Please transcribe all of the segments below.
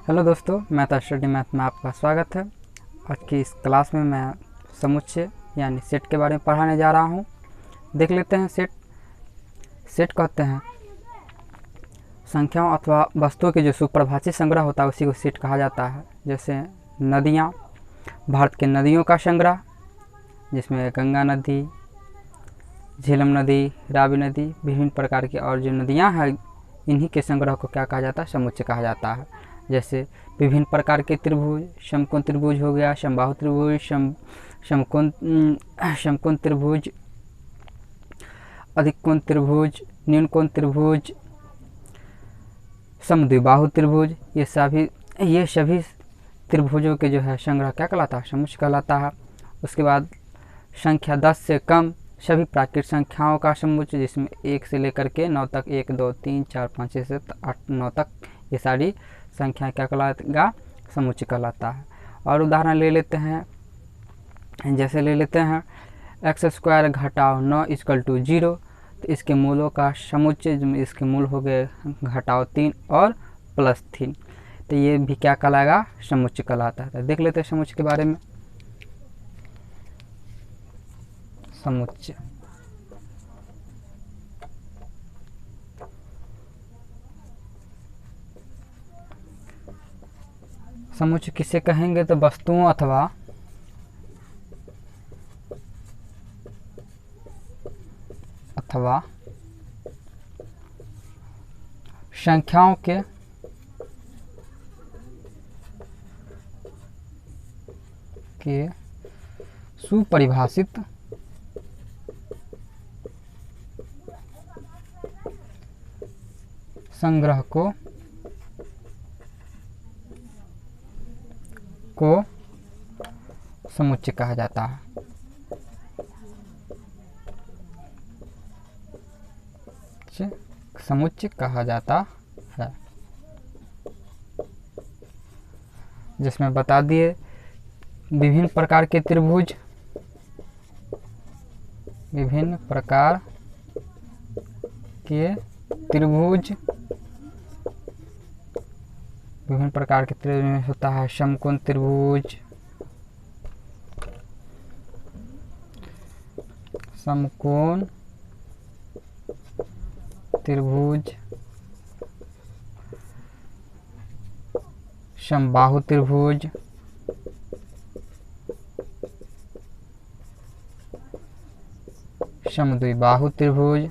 Hello दोस्तों, math study math में आपका स्वागत है। आज की इस क्लास में मैं समुच्चय यानी सेट के बारे में पढ़ाने जा रहा हूँ। देख लेते हैं। सेट कहते हैं संख्याओं अथवा वस्तुओं के जो सुपरिभाषित संग्रह होता है उसी को सेट कहा जाता है। जैसे नदियाँ, भारत के नदियों का संग्रह जिसमें गंगा नदी, झेलम नदी, रावी नदी, विभिन्न प्रकार की और जो नदियाँ हैं इन्हीं के संग्रह को क्या कहा जाता है? समुच्चय कहा जाता है। जैसे विभिन्न प्रकार के त्रिभुज, समकोण त्रिभुज हो गया, समबाहु त्रिभुज, समकोण त्रिभुज, अधिक कोण त्रिभुज, न्यून कोण त्रिभुज, समद्विबाहु त्रिभुज, ये सभी त्रिभुजों के जो है संग्रह क्या कहलाता है? समुच्चय कहलाता है। उसके बाद संख्या 10 से कम सभी प्राकृत संख्याओं का समुच्चय जिसमें 1 से लेकर के 9 तक, 1 2 3 4 5 6 7 8 9 तक ये सारी संख्या क्या कहलाएगा? समुच्चय कहलाता है। और उदाहरण ले लेते हैं। जैसे ले लेते हैं x² घटाओ 9 = 0, तो इसके मूलों का समुच्चय, इसके मूल हो गए घटाओ 3 और +3, तो ये भी क्या कहलाएगा? समुच्चय कहलाता है। तो देख लेते हैं समुच्चय के बारे में। समुच्चय समुच्चय किसे कहेंगे? तो वस्तुओं अथवा संख्याओं के सुपरिभाषित संग्रह को समुच्चय कहा जाता है। समुच्चय कहा जाता है। जिसमें बता दिए विभिन्न प्रकार के त्रिभुज, विभिन्न प्रकार के त्रिभुज में होता है समकोण त्रिभुज, समबाहु त्रिभुज, समद्विबाहु त्रिभुज,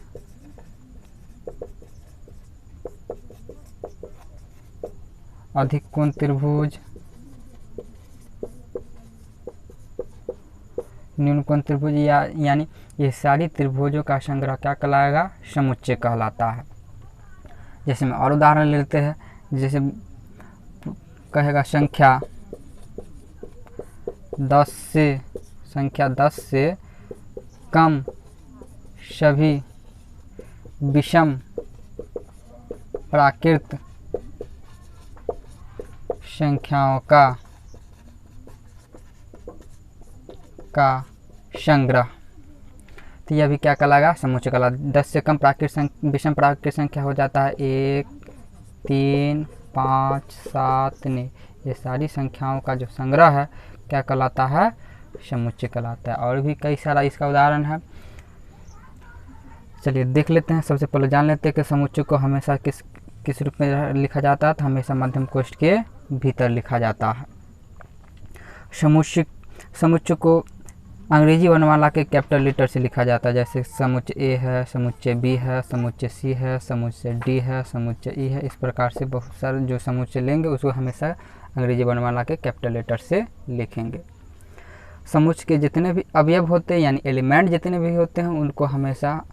अधिक कोण त्रिभुज, न्यून कोण त्रिभुज, यानी ये सारी त्रिभुजों का संग्रह क्या कहलाएगा? समुच्चय कहलाता है। जैसे में और उदाहरण लेते हैं। जैसे कहेगा संख्या 10 से कम सभी विषम प्राकृत संख्याओं का संग्रह, तो यह भी क्या कहलाएगा? समुच्चय कहलाएगा। 10 से कम विषम प्राकृत संख्या हो जाता है 1 3 5 7 नहीं, ये सारी संख्याओं का जो संग्रह है क्या कहलाता है? समुच्चय कहलाता है। और भी कई सारा इसका उदाहरण है। चलिए देख लेते हैं। सबसे पहले जान लेते हैं कि समुच्चय को हमेशा किस रूप में लिखा जाता है। तो हमेशा मध्यम कोष्ठ के भीतर लिखा जाता है। समुच्चय को अंग्रेजी वर्णमाला के कैपिटल लेटर से लिखा जाता है। जैसे समुच्चय ए है, समुच्चय बी है, समुच्चय सी है, समुच्चय डी है, समुच्चय ई है। इस प्रकार से बहुत सारे जो समुच्चय लेंगे उसको हमेशा अंग्रेजी वर्णमाला के कैपिटल लेटर से लिखेंगे। समुच्चय के जितने भी अवयव होते हैं यानी एलिमेंट जितने भी होते हैं उनको हमेशा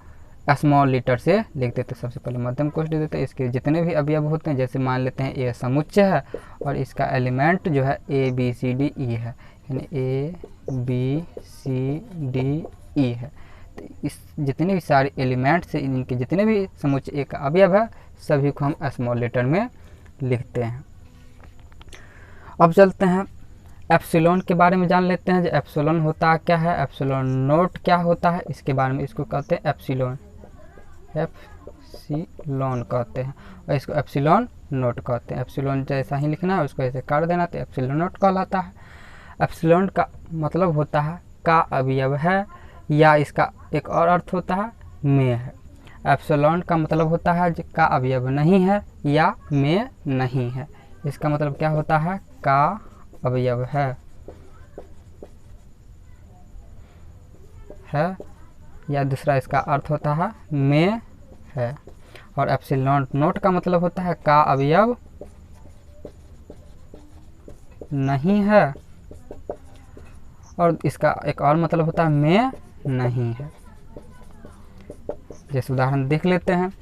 स्मॉल लेटर से लिख देते हैं। सबसे पहले मध्यम कोष्ठ दे देते हैं। इसके जितने भी अवयव होते हैं, जैसे मान लेते हैं ये समुच्चय है और इसका एलिमेंट जो है A B C D E है, यानी A B C D E है। तो इस जितने भी सारे एलिमेंट्स हैं, इनके जितने भी समुच्चय एक अवयव है सभी को हम स्मॉल लेटर में लिखते हैं। अब चलते हैं एप्सिलॉन के बारे में जान लेते हैं। जो एप्सिलॉन होता क्या है, एप्सिलॉन नोट क्या होता है, इसके बारे में इसको कहते हैं एप्सिलॉन, एप्सिलॉन कहते हैं। और इसको एप्सिलॉन नोट कहते हैं। एप्सिलॉन जैसा ही लिखना है, उसको ऐसे काट देना तो एप्सिलॉन नोट कहलाता है। एप्सिलॉन का मतलब होता है का अवयव है, या इसका एक और अर्थ होता है में है। एप्सिलॉन का मतलब होता है का अवयव नहीं है या में नहीं है। इसका मतलब क्या होता है, का अवयव है या दूसरा इसका अर्थ होता है में है। और एप्सिलॉन नोट का मतलब होता है का अवयव नहीं है, और इसका एक और मतलब होता है में नहीं है। जैसे उदाहरण देख लेते हैं,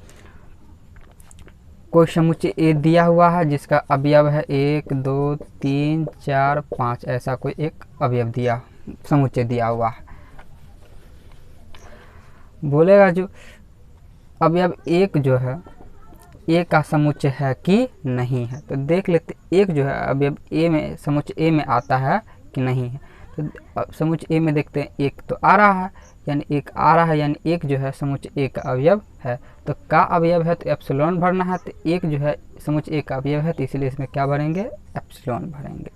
कोई समुच्चय ए दिया हुआ है जिसका अवयव है 1 2 3 4 5, ऐसा कोई एक अवयव दिया समुच्चय दिया हुआ है। बोलेगा जो अवयव एक जो है ए का समुच्चय है कि नहीं है, तो देख लेते एक जो है अवयव ए में समुच्चय ए में आता है कि नहीं है। तो समुच्चय ए में देखते हैं एक तो आ रहा है, यानी एक आ रहा है, यानी एक जो है समुच्चय ए का अवयव है। तो का अवयव है तो एप्सिलॉन भरना है, तो एक जो है समुच्चय ए का अवयव है, तो इसलिए इसमें क्या भरेंगे, एप्सिलॉन भरेंगे।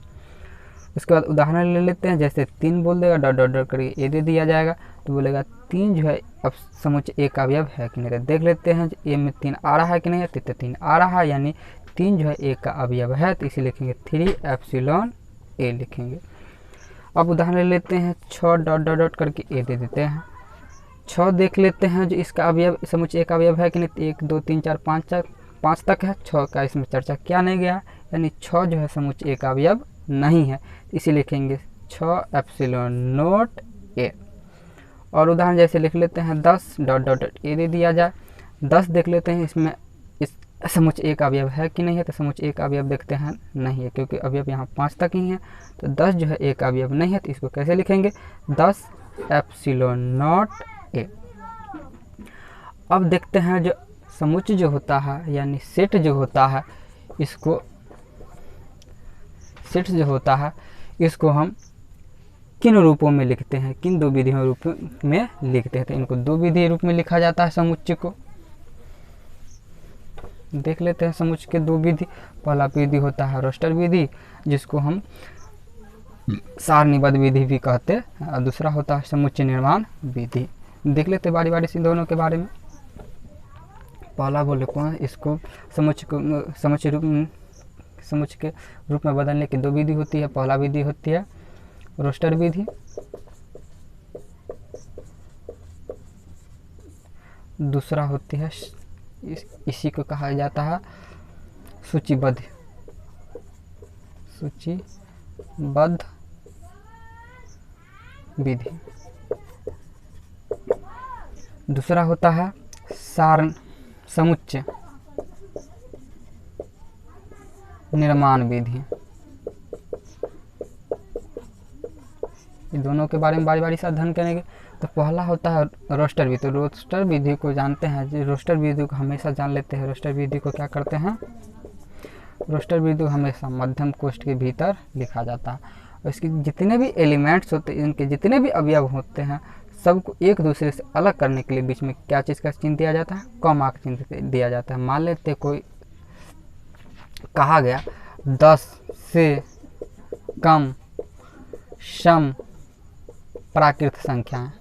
उसके बाद उदाहरण ले लेते हैं, जैसे 3 बोल देगा डॉट डॉट डॉट करके ए दे दिया जाएगा, तो बोलेगा 3 जो है अब समुच्चय ए का अवयव है कि नहीं। तो देख लेते हैं ए में 3 आ रहा है कि नहीं है, तो 3 आ रहा है, यानी 3 जो है ए का अवयव है, तो इसे लिखेंगे 3 एप्सिलॉन ए लिखेंगे। अब उदाहरण ले लेते हैं 6 डॉट डॉट डॉट करके ए दे देते हैं। 6 देख लेते हैं जो इसका अवयव समुच्चय ए का अवयव है कि नहीं, 1 2 3 4 5 तक है। 6 का इसमें चर्चा किया नहीं गया, यानी 6 जो है समुच्चय ए का अवयव नहीं है, इसे लिखेंगे 6 एप्सिलॉन नोट ए। और उदाहरण जैसे लिख लेते हैं 10 डॉट डॉट डॉट ए दे दिया जाए। 10 देख लेते हैं इसमें इस समुच्चय ए का अवयव है कि नहीं है, तो समुच्चय ए का अवयव देखते हैं नहीं है, क्योंकि अवयव यहाँ 5 तक ही है। तो 10 जो है ए का अवयव नहीं है, तो इसको कैसे लिखेंगे, 10 एप्सिलॉन नॉट ए। अब देखते हैं जो समुच्चय जो होता है यानी सेट जो होता है, इसको सेट जो होता है इसको हम किन रूपों में लिखते हैं, किन 2 विधियों रूप में लिखते हैं। तो इनको 2 विधि रूप में लिखा जाता है समुच्चय को। देख लेते हैं समुच्चय के 2 विधि। पहला विधि होता है रोस्टर विधि, जिसको हम सारणीबद्ध विधि भी कहते हैं, और दूसरा होता है समुच्चय निर्माण विधि। देख लेते बारी बारी से दोनों के बारे में। पहला बोले कौन, इसको समुच्चय के रूप में बदलने की 2 विधि होती है। पहला विधि होती है रोस्टर विधि, दूसरा होती है इसी को कहा जाता है सूचीबद्ध विधि। दूसरा होता है समुच्चय निर्माण विधि। ये दोनों के बारे में बारी बारी से अध्ययन करेंगे। तो पहला होता है रोस्टर विधि। तो रोस्टर विधि को जानते हैं, जो रोस्टर विधि को हमेशा जान लेते हैं। रोस्टर विधि को क्या करते हैं, रोस्टर विधि को हमेशा मध्यम कोष्ठ के भीतर लिखा जाता है, और इसके जितने भी एलिमेंट्स होते हैं, इनके जितने भी अवयव होते हैं, सबको एक दूसरे से अलग करने के लिए बीच में क्या चीज़ का चिन्ह दिया जाता है, कॉमा का चिन्ह दिया जाता है। मान लेते कोई कहा गया 10 से कम सम प्राकृत संख्याएं,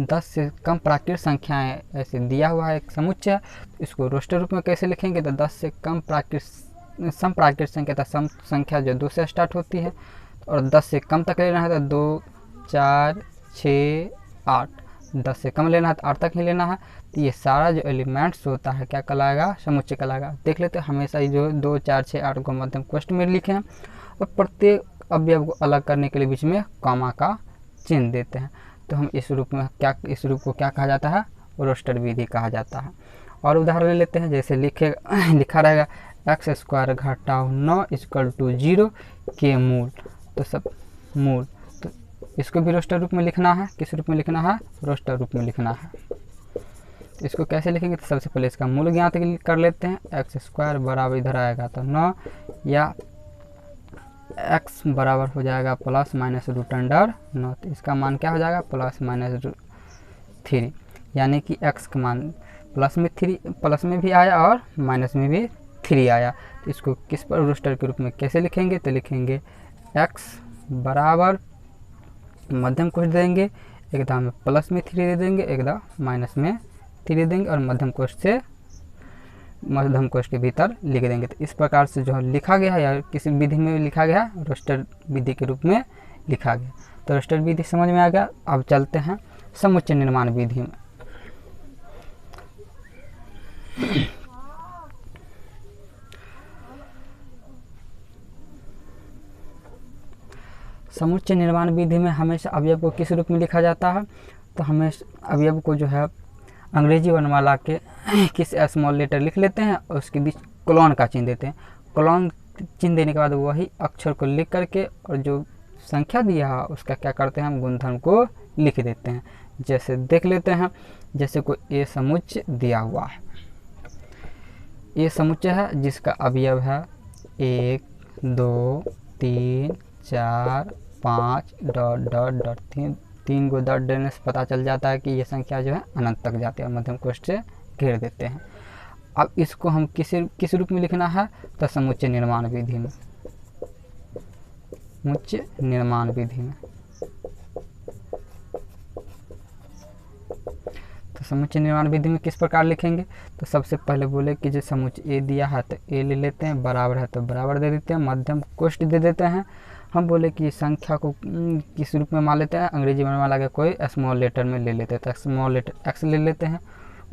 10 से कम प्राकृत संख्याएं ऐसे दिया हुआ है एक समुच्चय। इसको रोस्टर रूप में कैसे लिखेंगे, तो 10 से कम सम प्राकृत संख्या, तो सम संख्या जो 2 से स्टार्ट होती है, और 10 से कम तक लेना है तो 2 4 6 8, 10 से कम लेना है तो 8 तक ही लेना है। तो ये सारा जो एलिमेंट्स होता है क्या कहलाएगा, समुच्चय कहलाएगा। देख लेते हैं हमेशा ये जो 2 4 6 8 को मध्यम कोष्ठ में लिखे हैं, और प्रत्येक अवयव को अलग करने के लिए बीच में कॉमा का चिन्ह देते हैं। तो हम इस रूप को क्या कहा जाता है, रोस्टर विधि कहा जाता है। और उदाहरण ले लेते हैं, जैसे लिखा रहेगा x² घटाओ 9 = 0 के मूल। तो सब मूल, तो इसको भी रोस्टर रूप में लिखना है। किस रूप में लिखना है, रोस्टर रूप में लिखना है। तो इसको कैसे लिखेंगे, तो सबसे पहले इसका मूल ज्ञात कर लेते हैं। x² बराबर इधर आएगा तो 9, या x बराबर हो जाएगा ±√9। तो इसका मान क्या हो जाएगा, ±3, यानी कि x का मान प्लस में भी आया और माइनस में भी 3 आया। तो इसको किस पर रोस्टर के रूप में कैसे लिखेंगे, तो लिखेंगे x बराबर मध्यम कोष्ठ देंगे, एकदम में प्लस में 3 दे देंगे, एकदम माइनस में 3 देंगे और मध्यम कोष्ठ के भीतर लिख देंगे। तो इस प्रकार से जो लिखा गया है या किसी विधि में लिखा गया है रोस्टर विधि के रूप में लिखा गया। तो रोस्टर विधि समझ में आ गया। अब चलते हैं समुच्चय निर्माण विधि में। समुच्चय निर्माण विधि में हमेशा अवयव को किस रूप में लिखा जाता है, तो हमें अवयव को जो है अंग्रेजी वर्णमाला के किस स्मॉल लेटर लिख लेते हैं और उसके बीच कोलन का चिन्ह देते हैं। कोलन चिन्ह देने के बाद वही अक्षर को लिख करके और जो संख्या दिया है उसका क्या करते हैं, हम गुणधर्म को लिख देते हैं। जैसे देख लेते हैं, जैसे कोई ए समुच्चय दिया हुआ है, ये समुच्चय है जिसका अवयव है 1 2 3 4 5 dot dot dot 3 go dot देने से पता चल जाता है कि ये संख्या जो है अनंत तक जाती है, मध्यम कोष्ठ से घेर देते हैं। अब इसको हम किस रूप में लिखना है, तो समुच्चय निर्माण विधि में। समुच्चय निर्माण विधि में, तो समुच्चय निर्माण विधि में किस प्रकार लिखेंगे, तो सबसे पहले बोले कि जो समुच्चय ए दिया है तो ए ले लेते हैं, बराबर है तो बराबर दे देते हैं, मध्यम कोष्ठ दे देते हैं। हम बोले कि संख्या को किस रूप में मान लेते हैं, अंग्रेजी वर्णमाला के कोई स्मॉल लेटर में ले लेते हैं, तो स्मॉल लेटर एक्स ले लेते हैं।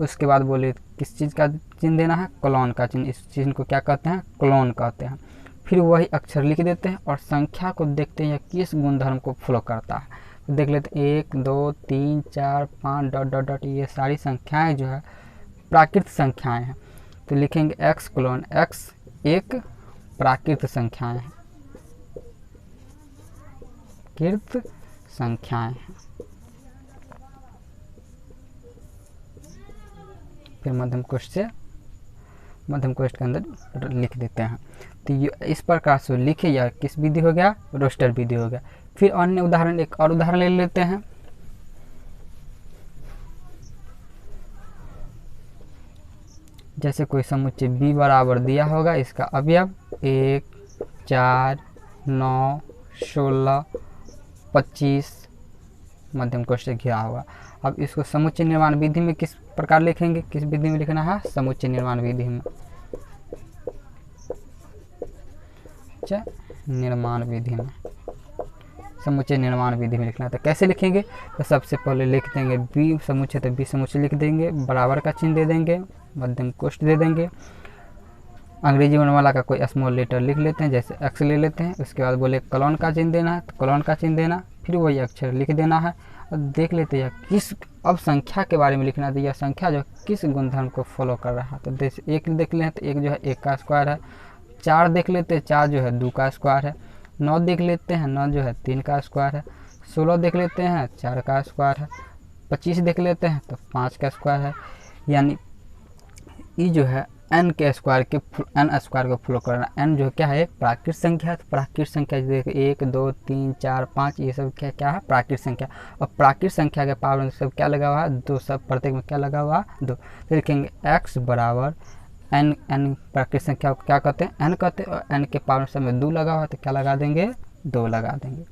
उसके बाद बोले किस चीज़ का चिन्ह देना है, कोलन का चिन्ह। इस चिन्ह को क्या कहते हैं, कोलन कहते हैं। फिर वही अक्षर लिख देते हैं और संख्या को देखते हैं किस गुणधर्म को फॉलो करता है। तो देख लेते हैं 1 2 3 4 5 डॉट डॉट डॉट, ये सारी संख्याएं जो है प्राकृत संख्याएं हैं। तो लिखेंगे x कोलन x एक प्राकृत संख्याएं हैं, कृत संख्याएं हैं। फिर मध्यम कोष्ठ के अंदर लिख देते हैं। तो ये इस प्रकार से लिखे या किस विधि हो गया, रोस्टर विधि हो गया। फिर अन्य उदाहरण, एक और उदाहरण ले लेते हैं। जैसे कोई समुच्चय b बराबर दिया होगा, इसका अवयव 1 4 9 16 25 मध्यम कोष्ठ से घिरा होगा। अब इसको समुच्चय निर्माण विधि में किस प्रकार लिखेंगे, किस विधि में लिखना है, समुच्चय निर्माण विधि में। समुच्चय निर्माण विधि में लिखना है। तो कैसे लिखेंगे, तो सबसे पहले लिख देंगे बी समुच्चय, तो बी समुच्चय लिख देंगे, बराबर का चिन्ह दे देंगे, मध्यम कोष्ठ दे देंगे, अंग्रेजी वर्णमाला का कोई स्मॉल लेटर लिख लेते हैं, जैसे एक्स ले लेते हैं। उसके बाद बोले कोलन का चिन्ह देना है, तो कोलन का चिन्ह देना, फिर वही अक्षर लिख देना है और देख लेते हैं किस, अब संख्या के बारे में लिखना है, यह संख्या जो किस गुणधर्म को फॉलो कर रहा है। तो जैसे 1 देख लें तो 1 जो है 1 का स्क्वायर है, 4 देख लेते हैं 4 जो है 2 का स्क्वायर है, 9 देख लेते हैं 9 जो है 3 का स्क्वायर है, 16 देख लेते हैं 4 का स्क्वायर है, 25 देख लेते हैं तो 5 का स्क्वायर है। यानी ये जो है n के स्क्वायर को फॉलो करना। n जो क्या है, प्राकृत संख्या है। तो प्राकृत संख्या जैसे 1 2 3 4 5 ये सब क्या है, प्राकृत संख्या। और प्राकृत संख्या के पावर में सब क्या लगा हुआ है, 2, सब प्रत्येक में क्या लगा हुआ है, 2। तो लिखेंगे x बराबर n प्राकृत संख्या को क्या कहते हैं, n कहते हैं, और n के पावर सब में 2 लगा हुआ है तो क्या लगा देंगे, 2 लगा देंगे।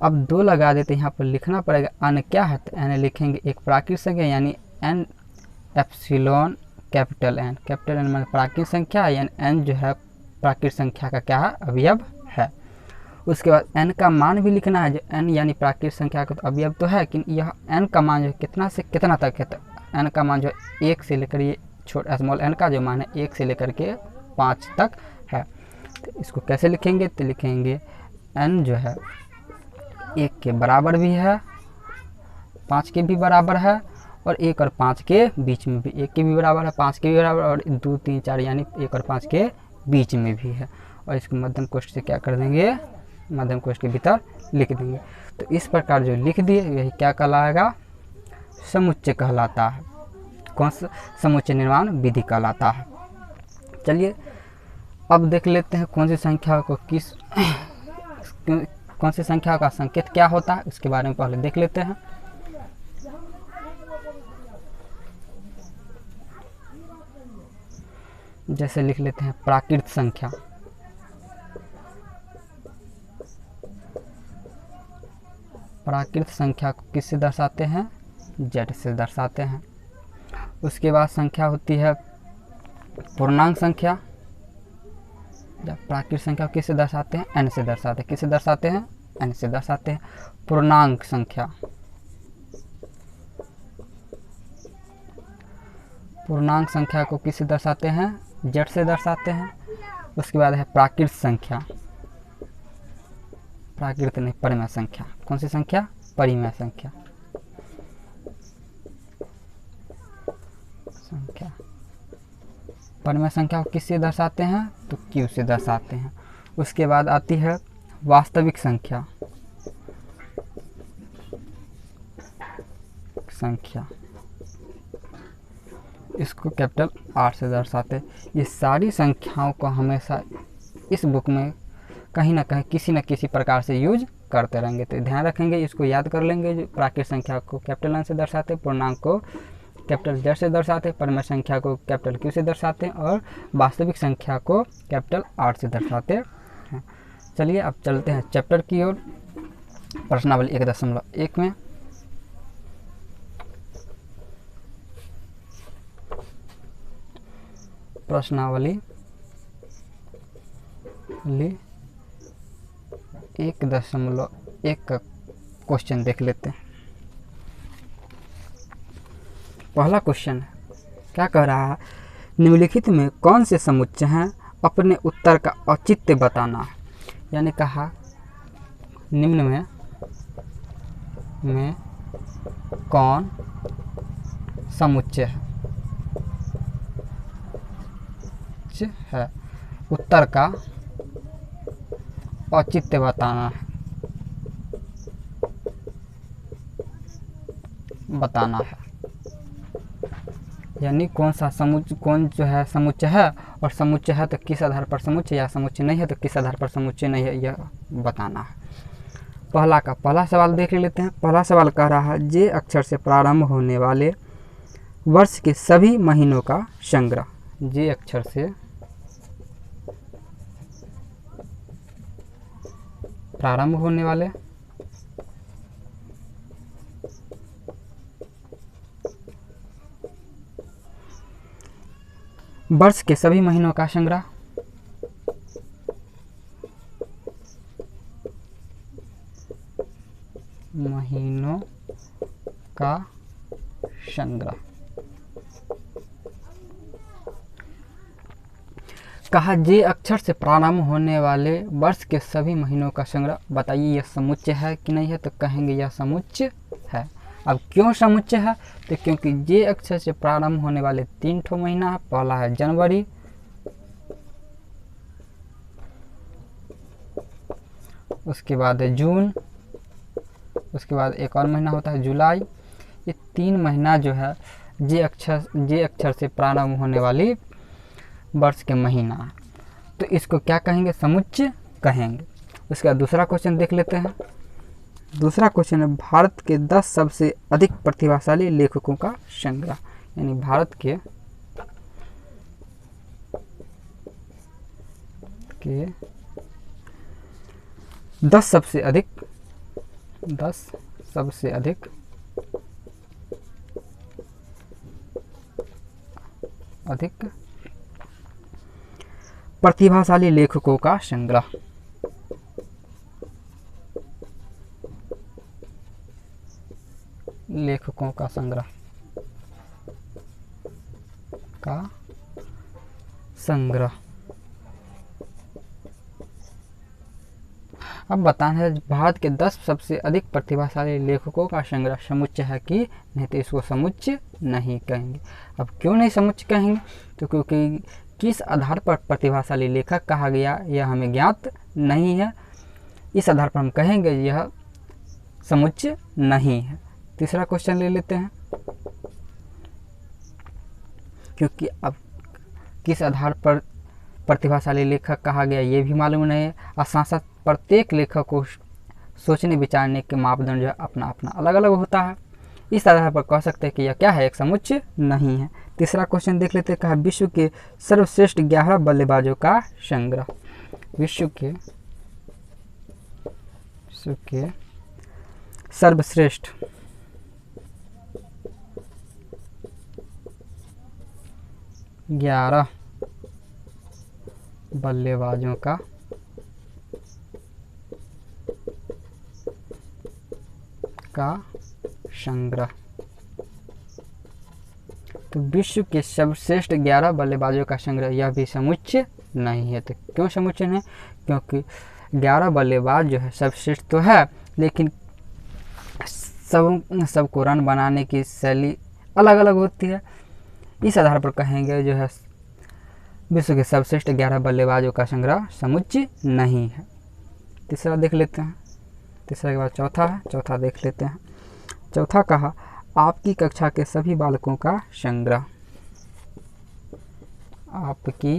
अब 2 लगा देते, यहाँ पर लिखना पड़ेगा n क्या है, तो n लिखेंगे एक प्राकृत संख्या यानी n एप्सिलॉन कैपिटल N मान प्राकृत संख्या है, यानी n जो है प्राकृत संख्या का क्या है, अवयव है। उसके बाद n का मान भी लिखना है, जो n यानी प्राकृत संख्या का तो अवयव तो है, लेकिन यह n का मान जो कितना से कितना तक है, तो n का मान जो 1 से लेकर ये छोटा स्मॉल n का जो मान है 1 से लेकर के 5 तक है। तो इसको कैसे लिखेंगे, तो लिखेंगे n जो है 1 के बराबर भी है, 5 के भी बराबर है, और 1 और 5 के बीच में भी, 1 के भी बराबर है, 5 के भी बराबर, और 2 3 4 यानी 1 और 5 के बीच में भी है। और इसको मध्यम कोष्ठ से क्या कर देंगे, मध्यम कोष्ठ के भीतर लिख देंगे। तो इस प्रकार जो लिख दिए यही क्या कहलाएगा, समुच्चय कहलाता है। कौन सा, समुच्चय निर्माण विधि कहलाता है। चलिए अब देख लेते हैं कौन सी संख्या को कौन सी संख्या का संकेत क्या होता है, उसके बारे में पहले देख लेते हैं। जैसे लिख लेते हैं प्राकृत संख्या। प्राकृत संख्या को किससे दर्शाते हैं? जेड से दर्शाते हैं। उसके बाद संख्या होती है पूर्णांक संख्या। जब प्राकृत संख्या को किससे दर्शाते हैं? एन से दर्शाते हैं। किससे दर्शाते हैं? एन से दर्शाते हैं। पूर्णांक संख्या, पूर्णांक संख्या को किससे दर्शाते हैं? जेड से दर्शाते हैं। उसके बाद है प्राकृत संख्या। प्राकृत नहीं, परिमेय संख्या। कौन सी संख्या? परिमेय संख्या। संख्या, परिमेय संख्या को किससे दर्शाते हैं? तो क्यू से दर्शाते हैं। उसके बाद आती है वास्तविक संख्या। संख्या, इसको कैपिटल आर से दर्शाते हैं। ये सारी संख्याओं को हमेशा इस बुक में कहीं ना कहीं किसी न किसी प्रकार से यूज करते रहेंगे, तो ध्यान रखेंगे, इसको याद कर लेंगे। जो प्राकृत संख्या को कैपिटल एन से दर्शाते हैं, पूर्णांक को कैपिटल जेड से दर्शाते हैं, परिमेय संख्या को कैपिटल क्यू से दर्शाते हैं और वास्तविक संख्या को कैपिटल आर से दर्शाते हैं। चलिए अब चलते हैं चैप्टर की ओर। प्रश्नावली 1.1 में प्रश्नावली 1.1 का क्वेश्चन देख लेते हैं। पहला क्वेश्चन है, क्या कह रहा है? निम्नलिखित में कौन से समुच्चय हैं? अपने उत्तर का औचित्य बताना है। यानी कहा निम्न में कौन समुच्चय है? उत्तर का औचित्य बताना है। यानी कौन सा समुच्चय, कौन जो है समुच्चय है, और समुच्चय है तो किस आधार पर समुच्चय, या समुच्चय नहीं है तो किस आधार पर समुच्चय नहीं है, यह बताना है। पहला सवाल देख लेते हैं। पहला सवाल कह रहा है, जे अक्षर से प्रारंभ होने वाले वर्ष के सभी महीनों का संग्रह। जे अक्षर से प्रारंभ होने वाले वर्ष के सभी महीनों का संग्रह। महीनों का संग्रह। कहा जे अक्षर से प्रारंभ होने वाले वर्ष के सभी महीनों का संग्रह। बताइए यह समुच्चय है कि नहीं है? तो कहेंगे यह समुच्चय है। अब क्यों समुच्चय है? तो क्योंकि जे अक्षर से प्रारंभ होने वाले 3 ठो महीना है। पहला है जनवरी, उसके बाद है जून, उसके बाद एक और महीना होता है जुलाई। ये 3 महीना जो है जे अक्षर से प्रारंभ होने वाली वर्ष के महीना, तो इसको क्या कहेंगे? समुच्चय कहेंगे। उसके बाद दूसरा क्वेश्चन देख लेते हैं। दूसरा क्वेश्चन है, भारत के 10 सबसे अधिक प्रतिभाशाली लेखकों का संग्रह। यानी भारत के 10 सबसे अधिक प्रतिभाशाली लेखकों का संग्रह। लेखकों का संग्रह अब बताना है भारत के 10 सबसे अधिक प्रतिभाशाली लेखकों का संग्रह समुच्चय है कि नहीं? तो इसको समुच्चय नहीं कहेंगे। अब क्यों नहीं समुच्चय कहेंगे? तो क्योंकि किस आधार पर प्रतिभाशाली लेखक कहा गया यह हमें ज्ञात नहीं है। इस आधार पर हम कहेंगे यह समुच्चय नहीं है। तीसरा क्वेश्चन ले लेते हैं। क्योंकि अब किस आधार पर प्रतिभाशाली लेखक कहा गया ये भी मालूम नहीं है, और साथ साथ प्रत्येक लेखक को सोचने विचारने के मापदंड जो है अपना अपना अलग अलग होता है। इस आधार पर कह सकते हैं कि यह क्या है, एक समुच्चय नहीं है। तीसरा क्वेश्चन देख लेते हैं, कहा विश्व के सर्वश्रेष्ठ 11 बल्लेबाजों का संग्रह। विश्व के सर्वश्रेष्ठ 11 बल्लेबाजों का संग्रह। तो विश्व के सर्वश्रेष्ठ 11 बल्लेबाजों का संग्रह, यह भी समुच्चय नहीं है। तो क्यों समुच्चय नहीं? क्योंकि 11 बल्लेबाज जो है सर्वश्रेष्ठ तो है, लेकिन सबको रन बनाने की शैली अलग अलग होती है। इस आधार पर कहेंगे जो है विश्व के सर्वश्रेष्ठ 11 बल्लेबाजों का संग्रह समुच्चय नहीं है। तीसरा देख लेते हैं। तीसरा के बाद चौथा है, चौथा देख लेते हैं। चौथा कहा आपकी कक्षा के सभी बालकों का संग्रह। आपकी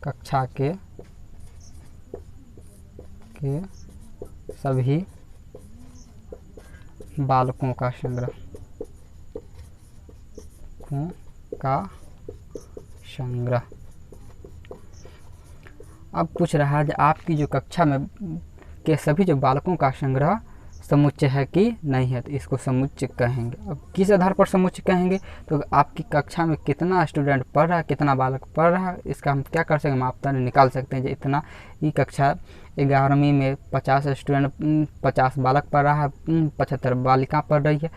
कक्षा के सभी बालकों का संग्रह अब पूछ रहा है आपकी जो कक्षा में के सभी जो बालकों का संग्रह समुच्चय है कि नहीं है, तो इसको समुच्चय कहेंगे। अब किस आधार पर समुच्चय कहेंगे? तो आपकी कक्षा में कितना स्टूडेंट पढ़ रहा है, कितना बालक पढ़ रहा है, इसका हम क्या कर सकते हैं, मापदंड निकाल सकते हैं। जो इतना ये कक्षा 11वीं में 50 स्टूडेंट 50 बालक पढ़ रहा है, 75 बालिका पढ़ रही है,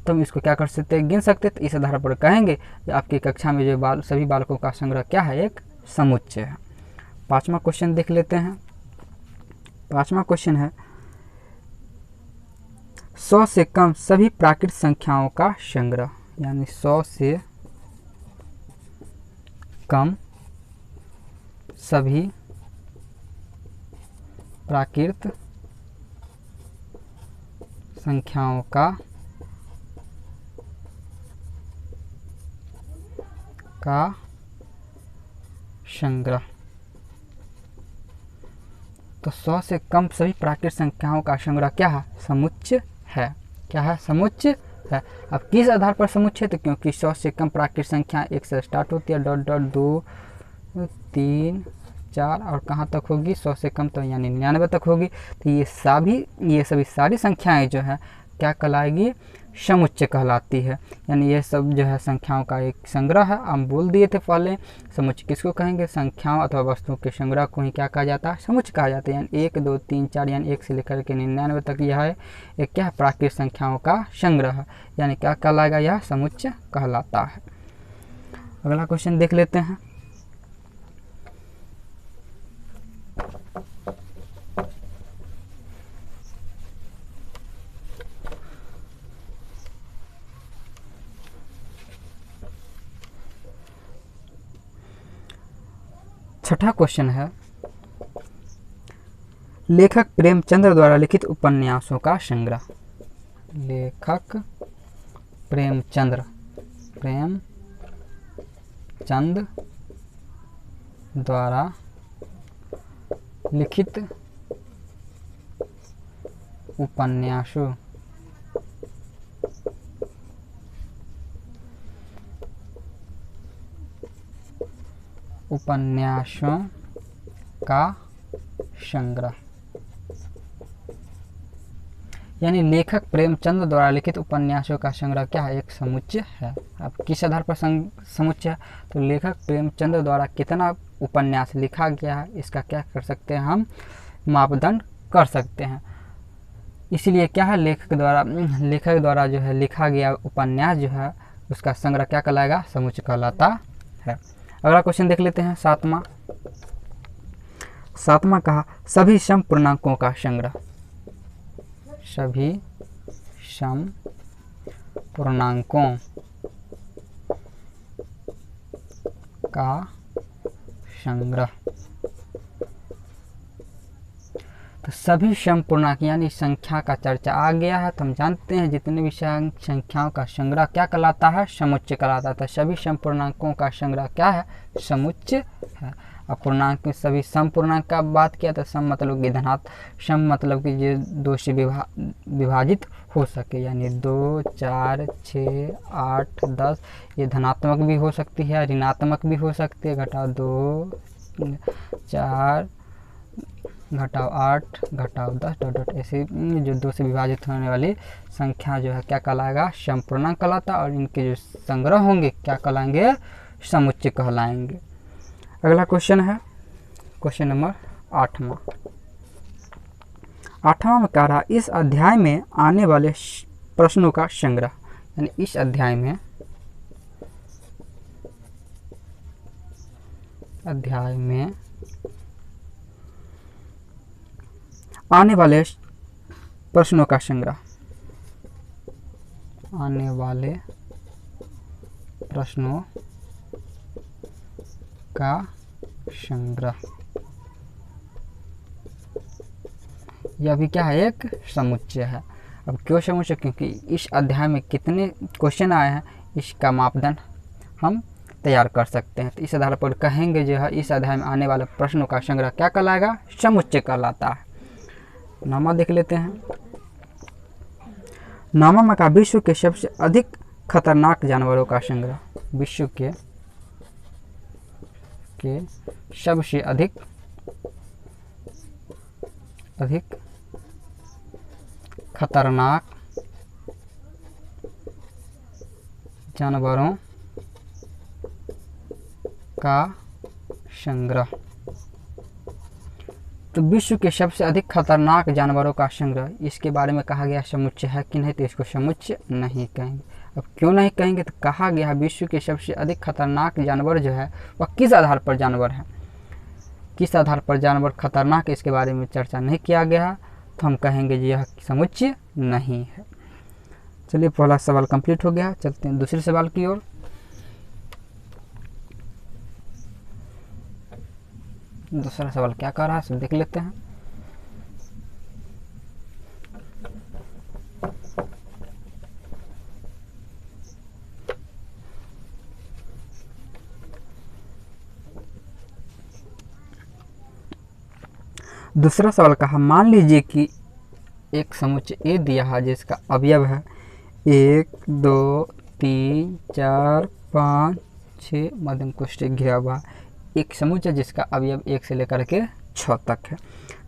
तो हम इसको क्या कर सकते हैं, गिन सकते हैं। तो इस आधार पर कहेंगे कि आपकी कक्षा में जो सभी बालकों का संग्रह क्या है, एक समुच्चय है। पाँचवा क्वेश्चन देख लेते हैं। पाँचवा क्वेश्चन है 100 से कम सभी प्राकृत संख्याओं का संग्रह। यानी 100 से कम सभी प्राकृत संख्याओं का संग्रह। तो 100 से कम सभी प्राकृत संख्याओं का संग्रह क्या है, समुच्चय है। क्या है, समुच्चय है। अब किस आधार पर समुच्चय? तो क्योंकि 100 से कम प्राकृत संख्या 1 से स्टार्ट होती है, डॉट डॉट 2 3 4 और कहाँ तक होगी, 100 से कम तो यानी 99 तक होगी। तो ये सभी सारी संख्याएं जो है क्या कहलाएगी, समुच्चय कहलाती है। यानी ये सब जो है संख्याओं का एक संग्रह है। हम बोल दिए थे पहले, समुच्चय किसको कहेंगे, संख्याओं अथवा वस्तुओं के संग्रह को ही क्या कहा जाता है, समुच्चय कहा जाता है। यानी 1 2 3 4 यानी 1 से लेकर के 99 तक यह है एक क्या है, प्राकृत संख्याओं का संग्रह है। यानी क्या कहलाएगा, यह समुच्चय कहलाता है। अगला क्वेश्चन देख लेते हैं। छठा क्वेश्चन है लेखक प्रेमचंद्र द्वारा लिखित उपन्यासों का संग्रह। लेखक प्रेमचंद द्वारा लिखित उपन्यासों का संग्रह। यानी लेखक प्रेमचंद द्वारा लिखित उपन्यासों का संग्रह क्या है, एक समुच्चय है। अब किस आधार पर समुच्चय है? तो लेखक प्रेमचंद द्वारा कितना उपन्यास लिखा गया है, इसका क्या कर सकते हैं, हम मापदंड कर सकते हैं। इसलिए क्या है, लेखक द्वारा जो है लिखा गया उपन्यास जो है उसका संग्रह क्या कहलाएगा, समुच्चय कहलाता है। अगला क्वेश्चन देख लेते हैं। सातवां कहा सभी सम पूर्णांकों का संग्रह। सभी सम पूर्णांकों का संग्रह। तो सभी सम पूर्णांक यानी संख्या का चर्चा आ गया है। तो हम जानते हैं जितने भी संख्याओं का संग्रह क्या कहलाता है, समुच्चय कहलाता है। सभी सम पूर्णांकों का संग्रह क्या है, समुच्चय है। अब पूर्णांक में सभी सम पूर्णांक का बात किया तो सम मतलब कि धनात्मक, सम मतलब कि जो 2 से विभाजित हो सके, यानी 2, 4, 6, 8, 10। ये धनात्मक भी हो सकती है, ऋणात्मक भी हो सकती है। घटाओ 2, 4, घटाओ 8, घटाओ 10 डॉट डॉट, ऐसे जो 2 से विभाजित होने वाली संख्या जो है क्या कहलाएगा, सम पूर्णांक कहलाता। और इनके जो संग्रह होंगे क्या कहलाएंगे, समुच्चय कहलाएंगे। अगला क्वेश्चन है क्वेश्चन नंबर 8वां। 8वां में कह रहा, इस अध्याय में आने वाले प्रश्नों का संग्रह, यानी इस अध्याय में आने वाले प्रश्नों का संग्रह, आने वाले प्रश्नों का संग्रह, यह भी क्या है, एक समुच्चय है। अब क्यों समुच्चय, क्योंकि इस अध्याय में कितने क्वेश्चन आए हैं इसका मापदंड हम तैयार कर सकते हैं। तो इस आधार पर कहेंगे जो है इस अध्याय में आने वाले प्रश्नों का संग्रह क्या कहलाएगा, समुच्चय कहलाता है। नामा देख लेते हैं। नामा में कहा, विश्व के सबसे अधिक खतरनाक जानवरों का संग्रह, विश्व के सबसे अधिक खतरनाक जानवरों का संग्रह। तो विश्व के सबसे अधिक खतरनाक जानवरों का संग्रह, इसके बारे में कहा गया समुच्चय है कि नहीं, तो इसको समुच्चय नहीं कहेंगे। अब क्यों नहीं कहेंगे, तो कहा गया विश्व के सबसे अधिक खतरनाक जानवर जो है वह किस आधार पर जानवर है, किस आधार पर जानवर खतरनाक है, इसके बारे में चर्चा नहीं किया गया। तो हम कहेंगे जी यह समुच्चय नहीं है। चलिए पहला सवाल कंप्लीट हो गया, चलते हैं दूसरे सवाल की ओर। दूसरा सवाल क्या कह रहा है सब देख लेते हैं। दूसरा सवाल कहा, मान लीजिए कि एक समुच्चय ए दिया है जिसका अवयव है 1, 2, 3, 4, 5, 6 मध्यम कोष्ठक घिरा हुआ, एक समुच्चय जिसका अवयव 1 से लेकर के 6 तक है।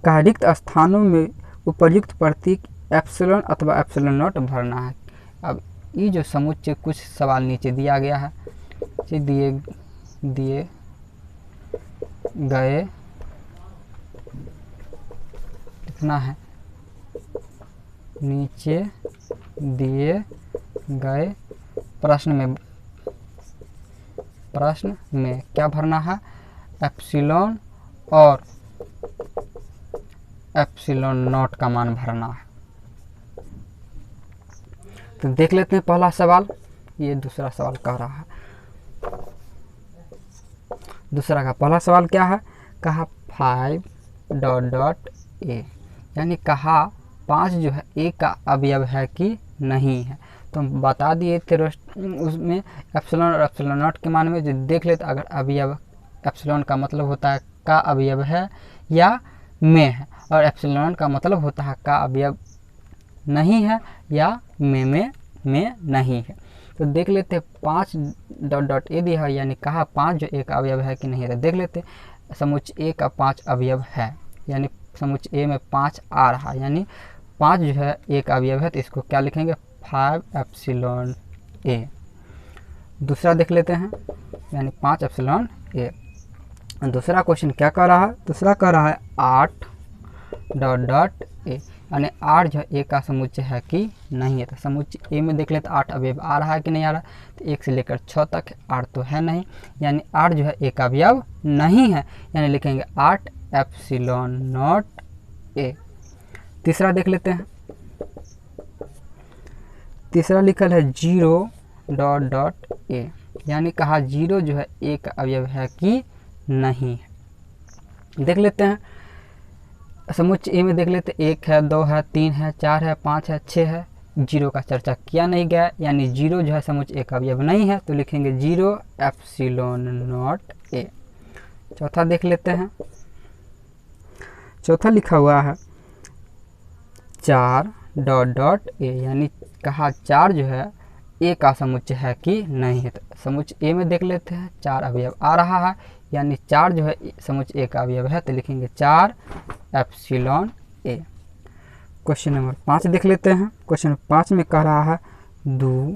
कहा रिक्त स्थानों में उपर्युक्त प्रतीक एप्सिलॉन अथवा एप्सिलॉन नॉट भरना है। अब ये जो समुच्चय, कुछ सवाल नीचे दिया गया है, दिए गए लिखना है, नीचे दिए गए प्रश्न में क्या भरना है, एप्सिलॉन और एप्सिलॉन नॉट का मान भरना है। तो देख लेते हैं पहला सवाल, ये दूसरा सवाल कह रहा है। दूसरा का पहला सवाल क्या है, कहा 5 डॉट डॉट ए, यानी कहा 5 जो है ए का अवयव है कि नहीं है। तो हम बता दिए थे उसमें एप्सिलॉन और एप्सिलॉन नॉट के मान में जो देख लेते, अगर अवयव एप्सिलॉन का मतलब होता है का अवयव है या में है, और एप्सिलॉन का मतलब होता है का अवयव नहीं है या में नहीं है। तो देख लेते 5 डॉट डॉट ए दिया है, यानी कहा 5 जो एक अवयव है कि नहीं है। तो देख लेते समुच्चय ए का 5 अवयव है, यानी समुच्चय ए में 5 आ रहा है, यानी 5 जो है एक अवयव है, तो इसको क्या लिखेंगे 5 एप्सिलॉन ए। दूसरा देख लेते हैं, यानी 5 एप्सिलॉन ए। दूसरा क्वेश्चन क्या कर रहा है, दूसरा कह रहा है 8 डॉट डॉट ए, यानी 8 जो है ए का समुच्चय है कि नहीं है। तो समुच्चय ए में देख लेते 8 अवयव आ रहा है कि नहीं आ रहा, तो 1 से लेकर 6 तक 8 तो है नहीं, यानी 8 जो है ए का अवयव नहीं है, यानी लिखेंगे 8 एप्सिलॉन नॉट ए। तीसरा देख लेते हैं, तीसरा लिखल है 0 डॉट डॉट ए, यानी कहा 0 जो है ए का अवयव है कि नहीं है। देख लेते हैं समुच्चय ए में देख लेते, 1 है, 2 है, 3 है, 4 है, 5 है, 6 है। 0 का चर्चा किया नहीं गया, यानी 0 जो है समुच्चय ए का अवयव नहीं है, तो लिखेंगे 0 एप्सिलॉन नॉट ए। चौथा देख लेते हैं। चौथा लिखा हुआ है 4 डॉट डॉट ए, यानी कहा 4 जो है ए का समुच्चय है कि नहीं है। तो समुच्चय ए में देख लेते हैं, 4 अवयव आ रहा है, यानी 4 जो है समुच्चय ए का अवयव है, तो लिखेंगे 4 एप्सिलॉन ए। क्वेश्चन नंबर 5 देख लेते हैं। क्वेश्चन 5 में कह रहा है 2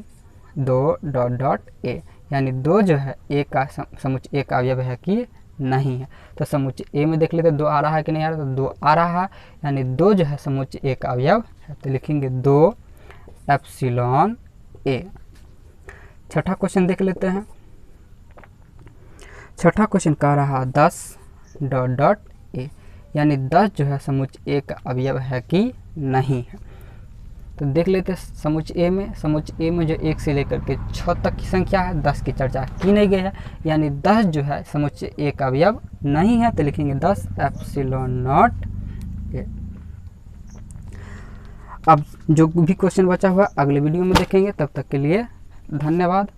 डॉट डॉट ए, यानी 2 जो है ए का समुच्चय ए का अवयव है कि नहीं है। तो समुच्चय ए में देख लेते हैं 2 आ रहा है कि नहीं आ रहा, तो 2 आ रहा है, यानी 2 जो है समुच्चय ए का अवयव है, तो लिखेंगे 2 एप्सिलॉन ए। छठा क्वेश्चन देख लेते हैं। छठा क्वेश्चन कह रहा 10 डॉट डॉट ए, यानी 10 जो है समुच्चय ए का अवयव है कि नहीं है। तो देख लेते हैं समुच्चय ए में। समुच्चय ए में जो 1 से लेकर के 6 तक की संख्या है, 10 की चर्चा की नहीं गई है, यानी 10 जो है समुच्चय ए का अवयव नहीं है, तो लिखेंगे 10 एप्सिलॉन नॉट ए। अब जो भी क्वेश्चन बचा हुआ अगले वीडियो में देखेंगे, तब तक के लिए धन्यवाद।